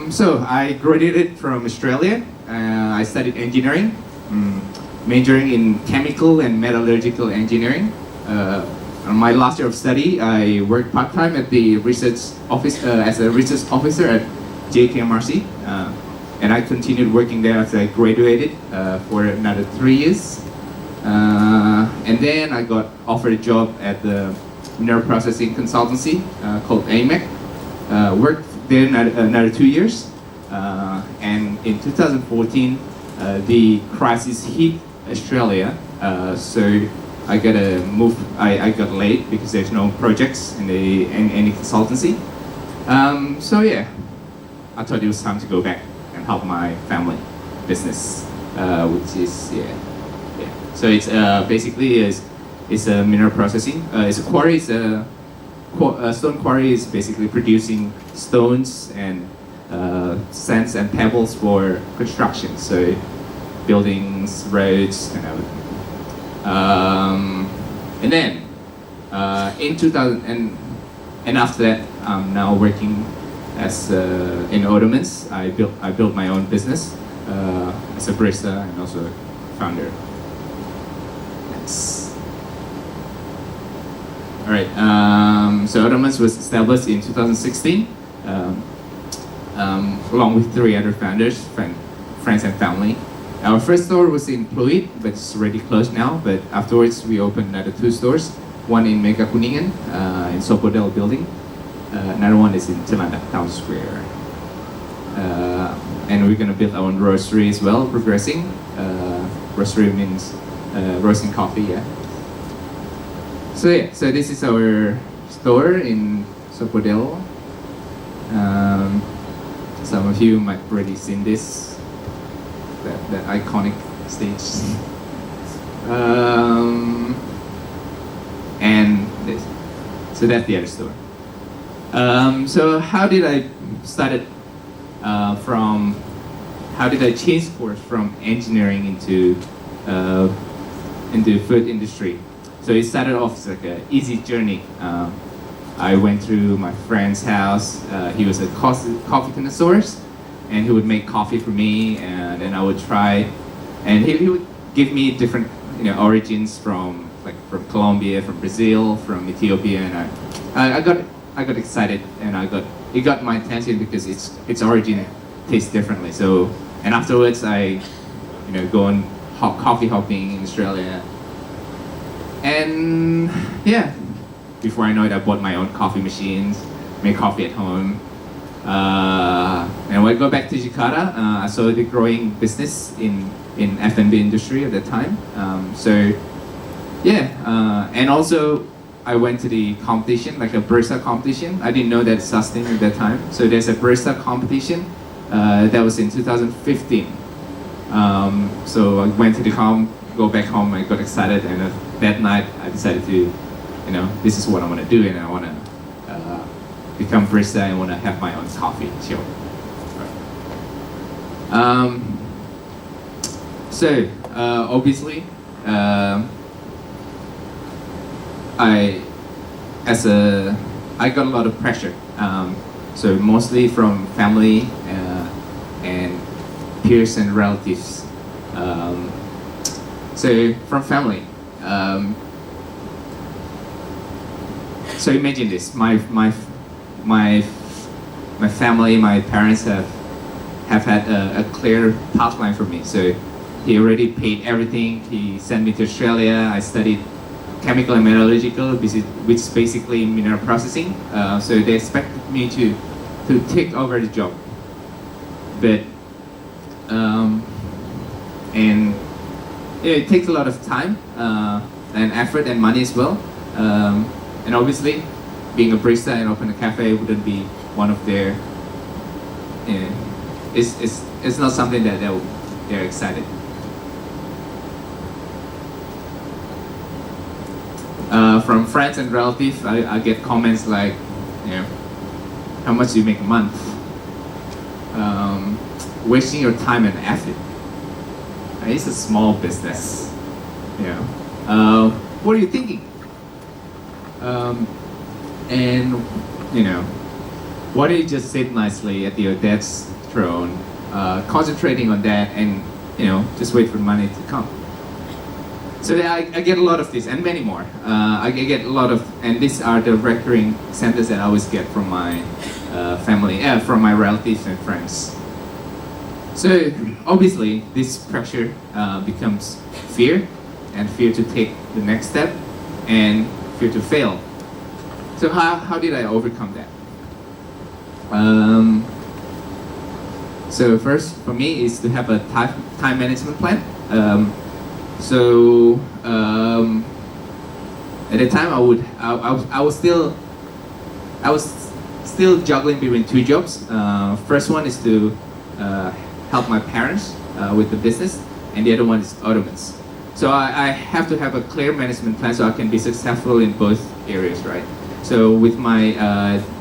So I graduated from Australia. I studied engineering, majoring in chemical and metallurgical engineering. On my last year of study, I worked part-time at the research office as a research officer at JKMRC, and I continued working there after I graduated for another 3 years. And then I got offered a job at the mineral processing consultancy called AMEC. Worked there another 2 years, and in 2014 the crisis hit Australia, so I got to move. I got late because there's no projects in any consultancy. So yeah, I thought it was time to go back and help my family business, which is yeah. So it's basically it's a mineral processing. It's a quarry. It's a stone quarry is basically producing stones and sands and pebbles for construction, so buildings, roads, and everything. And then in 2000 and after that, I'm now working as in Ottomans. I built my own business as a barista and also founder. Yes. All right. So Ottomans was established in 2016, along with 3 other founders, friends and family. Our first store was in Pluit, but it's already closed now. But afterwards, we opened another 2 stores. One in Mega Kuningan, in Sopodel building. Another one is in Chandra Town Square. And we're gonna build our own roastery as well, progressing. Roastery means roasting coffee, yeah. So yeah, so this is our store in Sopodel. Some of you might already seen this, that iconic stage. And this. So that's the other store. So how did I started how did I change course from engineering into food industry? So it started off as like an easy journey. I went through my friend's house. He was a coffee connoisseur, and he would make coffee for me, and then I would try. And he would give me different, origins from Colombia, from Brazil, from Ethiopia, and I got excited, and it got my attention because its origin tastes differently. So, and afterwards I, go on coffee hopping in Australia. And yeah, before I know it, I bought my own coffee machines, make coffee at home. And when I go back to Jakarta, I saw the growing business in F&B industry at that time. So yeah, and also I went to the competition, like a barista competition. I didn't know that such thing at that time. So there's a barista competition that was in 2015. So I went to the go back home, I got excited, and that night I decided to, this is what I want to do, and I want to become barista and want to have my own coffee shop. So obviously, I got a lot of pressure. So mostly from family and peers and relatives. So from family. So imagine this: my family, my parents have had a clear pathline for me. So he already paid everything. He sent me to Australia. I studied chemical and metallurgical, which is basically mineral processing. So they expected me to take over the job, but and it takes a lot of time and effort and money as well. And obviously, being a barista and open a cafe wouldn't be one of their. It's not something that they're excited. From friends and relatives, I get comments like, how much do you make a month? Wasting your time and effort. It's a small business. What are you thinking? And why don't you just sit nicely at your dad's throne, concentrating on that, and just wait for money to come. So I get a lot of this and many more. I get a lot of, and these are the recurring sentences that I always get from my family, from my relatives and friends. So obviously this pressure becomes fear, and fear to take the next step, and fear to fail. So how did I overcome that? So first for me is to have a time management plan. At the time I was still juggling between two jobs. First one is to help my parents with the business, and the other one is Ottomans. So I have to have a clear management plan so I can be successful in both areas, right? So with my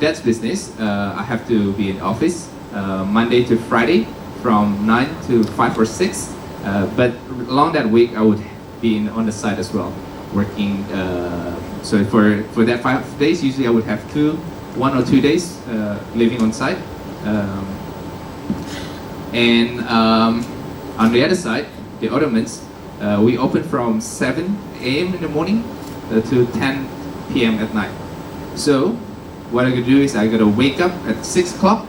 dad's business, I have to be in office Monday to Friday from 9 to 5 or 6. But along that week, I would be on the side as well, working. So for that 5 days, usually I would have 1 or 2 days living on site. And on the other side, the Ottomans, we open from 7 a.m. in the morning to 10 p.m. at night. So what I gotta do is I gotta wake up at 6 o'clock,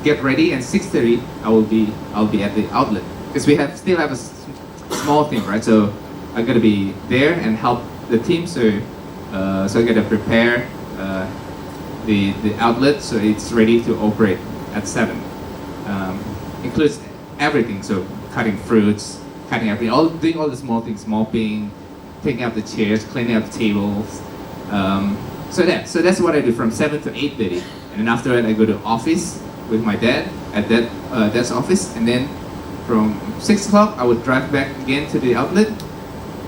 get ready, and 6:30 I'll be at the outlet, because we still have a small team, right? So I gotta be there and help the team. So I gotta prepare the outlet so it's ready to operate at 7. Includes everything, so cutting fruits, cutting everything, doing all the small things, mopping, taking up the chairs, cleaning up the tables. So that's what I do from 7 to 8:30, and then after that I go to office with my dad at dad's office, and then from 6 o'clock I would drive back again to the outlet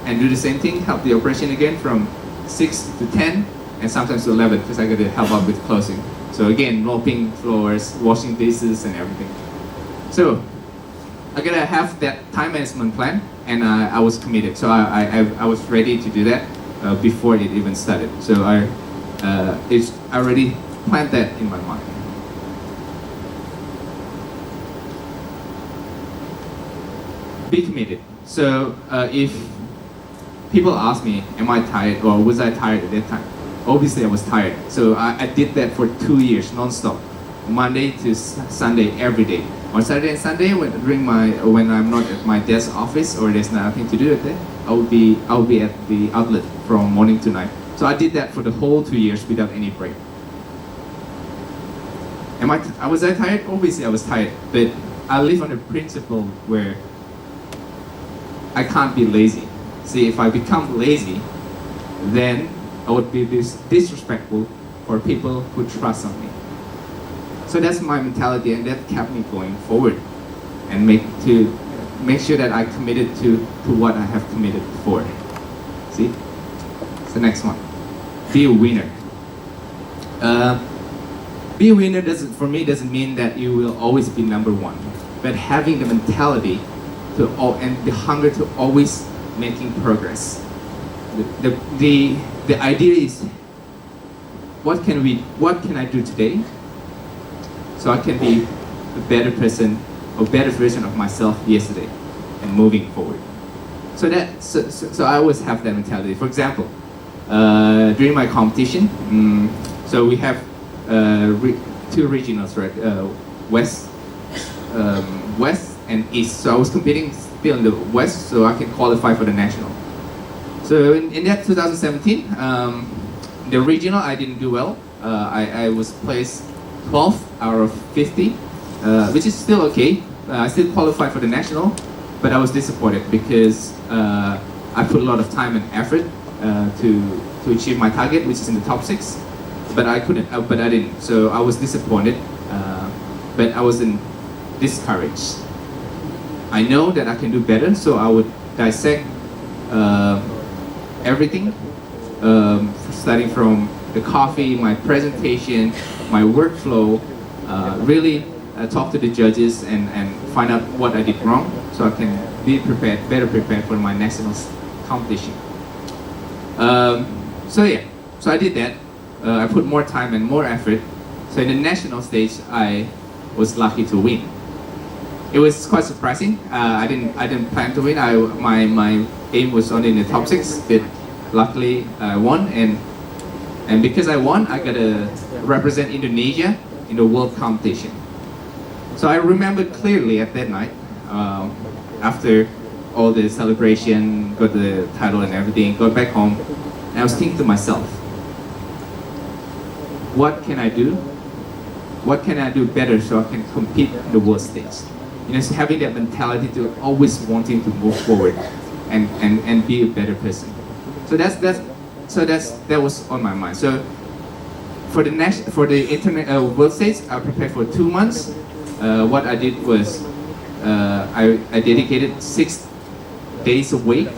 and do the same thing, help the operation again from 6 to 10, and sometimes to 11 because I got to help out with closing. So again, mopping floors, washing dishes, and everything. So I gotta have that time management plan, and I was committed. So I was ready to do that before it even started. So I already planned that in my mind. Be committed. So if people ask me, am I tired or was I tired at that time? Obviously I was tired. So I did that for 2 years non-stop, Monday to Sunday, every day. On Saturday and Sunday, when I'm not at my dad's office or there's nothing to do at that, I'll be at the outlet from morning to night. So I did that for the whole 2 years without any break. Was I tired? Obviously I was tired, but I live on a principle where I can't be lazy. See, if I become lazy, then I would be disrespectful for people who trust on me. So that's my mentality, and that kept me going forward and make sure that I committed to what I have committed before. See? It's the next one. Be a winner. Be a winner doesn't mean that you will always be number one, but having the mentality and the hunger to always making progress. The idea is, what can I do today so I can be a better person or better version of myself yesterday and moving forward. So I always have that mentality. For example, during my competition, so we have 2 regionals, right? West and East. So I was competing still in the West, so I can qualify for the national. So in that 2017, the regional I didn't do well. I was placed 12th out of 50, which is still okay. I still qualified for the national, but I was disappointed because I put a lot of time and effort to achieve my target, which is in the top 6, but I couldn't. But I didn't. So I was disappointed, but I wasn't discouraged. I know that I can do better, so I would dissect everything, starting from the coffee, my presentation, my workflow, really talk to the judges and find out what I did wrong so I can be better prepared for my nationals competition. So I did that. I put more time and more effort So in the national stage, I was lucky to win. It was quite surprising. I didn't plan to win. My aim was only in the top 6, but luckily I won. And because I won, I got to represent Indonesia in the world competition. So I remember clearly at that night, after all the celebration, got the title and everything, got back home, and I was thinking to myself, what can I do? What can I do better so I can compete in the world stage? You know, so having that mentality to always wanting to move forward and be a better person. So that was on my mind. So for the internet world stage, I prepared for 2 months. What I did was I dedicated 6 days a week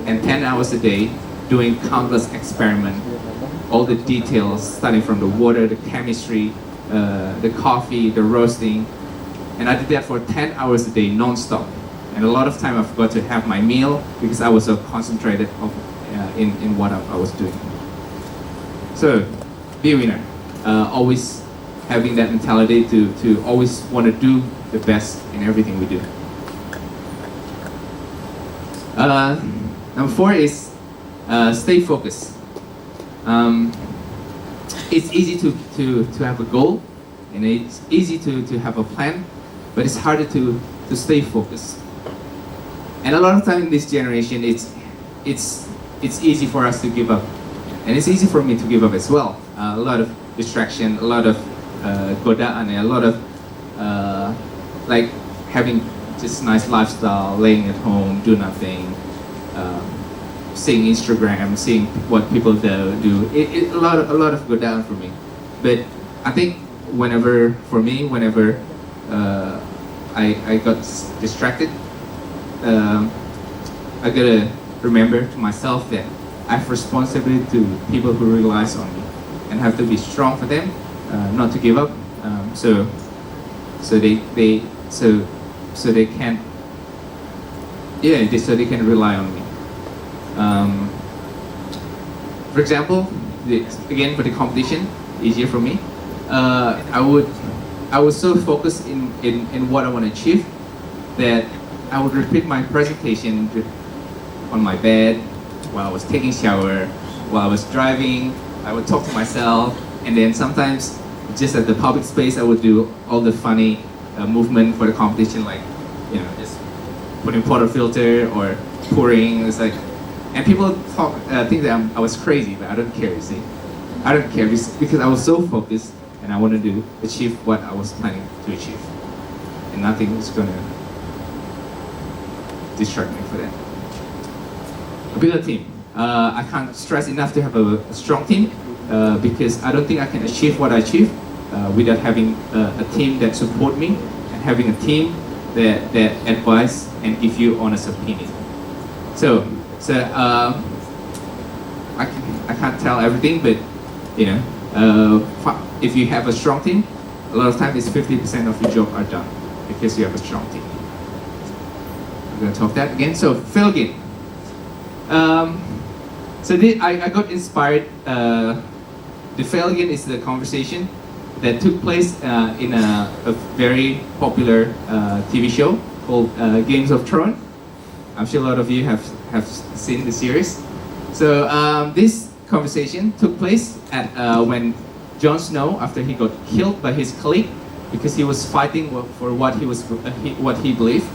and 10 hours a day doing countless experiments, all the details, starting from the water, the chemistry, the coffee, the roasting, and I did that for 10 hours a day non-stop. And a lot of time I forgot to have my meal because I was so concentrated in what I was doing. So, be a winner. Always having that mentality to always want to do the best in everything we do. Number 4 is stay focused. It's easy to have a goal, and it's easy to have a plan, but it's harder to stay focused. And a lot of time in this generation, it's easy for us to give up, and it's easy for me to give up as well. A lot of distraction, a lot of godaan, and a lot of like having just nice lifestyle, laying at home, do nothing, seeing Instagram, seeing what people do. A lot of godaan for me. But I think whenever I got distracted, I gotta remember to myself that I have responsibility to people who relies on me, and have to be strong for them, not to give up. So they can rely on me. For example, again for the competition, easier for me. I was so focused in what I want to achieve that I would repeat my presentation on my bed, while I was taking a shower, while I was driving. I would talk to myself, and then sometimes just at the public space I would do all the funny movement for the competition, like, you know, just putting portafilter or pouring. It's like, and people think that I was crazy, but I don't care. You see, I don't care because I was so focused and I wanted to achieve what I was planning to achieve, and nothing was gonna distract me for that. Build a team. I can't stress enough to have a strong team, because I don't think I can achieve what I achieve without having a team that support me, and having a team that advise and give you honest opinion. So I can't tell everything, but you know, if you have a strong team, a lot of times it's 50% of your job are done because you have a strong team. I'm gonna talk that again. So fail again. I got inspired. The fail again is the conversation that took place in a very popular TV show called Games of Thrones. I'm sure a lot of you have seen the series. So this conversation took place at when Jon Snow, after he got killed by his colleague because he was fighting for what he believed.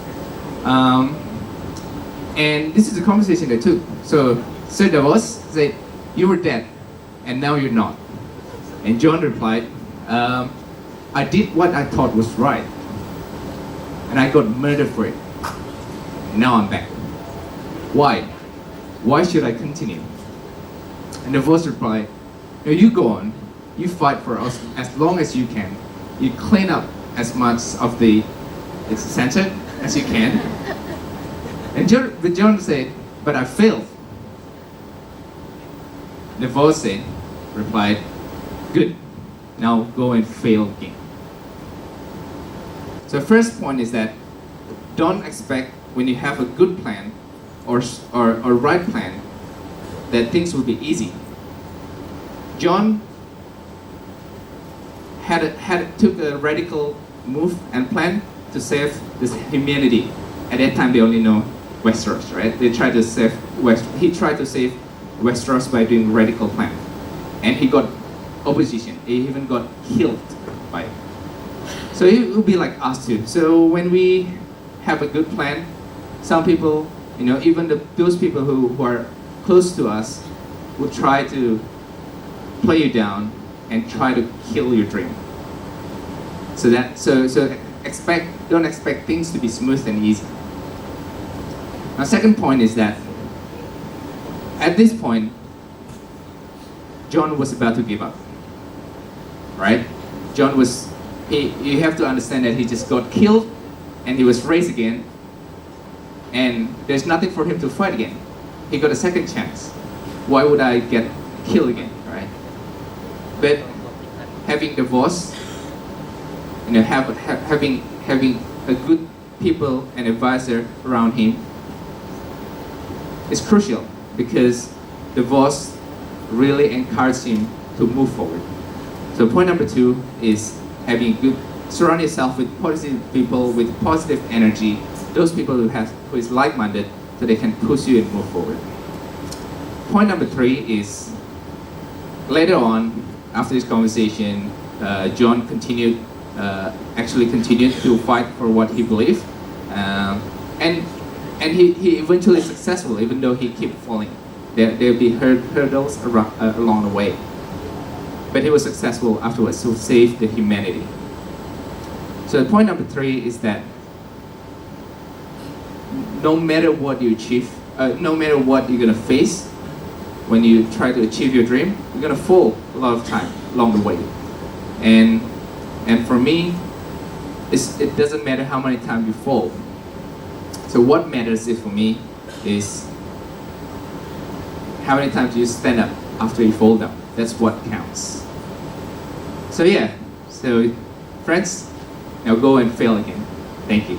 And this is the conversation they took. So Sir Davos said, "You were dead, and now you're not." And Jon replied, "I did what I thought was right, and I got murdered for it. And now I'm back. Why? Why should I continue?" And Davos replied, "No, you go on. You fight for us as long as you can. You clean up as much of the center as you can." And Jon said, "But I failed." Davos replied, "Good, now go and fail again." So first point is that don't expect when you have a good plan or right plan that things will be easy. Jon took a radical move and plan to save this humanity. At that time, they only know Westeros, right? He tried to save Westeros by doing radical plan, and he got opposition. He even got killed by it. So it will be like us too. So when we have a good plan, some people, even those people who are close to us will try to play you down and try to kill your dream. So don't expect things to be smooth and easy. Now, second point is that at this point, John was about to give up, right? You have to understand that he just got killed and he was raised again, and there's nothing for him to fight again. He got a second chance. Why would I get killed again, right? But having the boss, having a good people and advisor around him is crucial, because the boss really encouraged him to move forward. So point number 2 is surround yourself with positive people with positive energy, those people who is like-minded, so they can push you and move forward. Point number 3 is later on, after this conversation, John continued to fight for what he believed, and he eventually successful, even though he kept falling. There'll be hurdles along the way, but he was successful afterwards to save the humanity. So point number 3 is that no matter what you achieve, no matter what you're gonna face when you try to achieve your dream, you're gonna fall a lot of time along the way. And for me, it doesn't matter how many times you fall. So what matters for me is how many times you stand up after you fall down. That's what counts. So friends, now go and fail again. Thank you.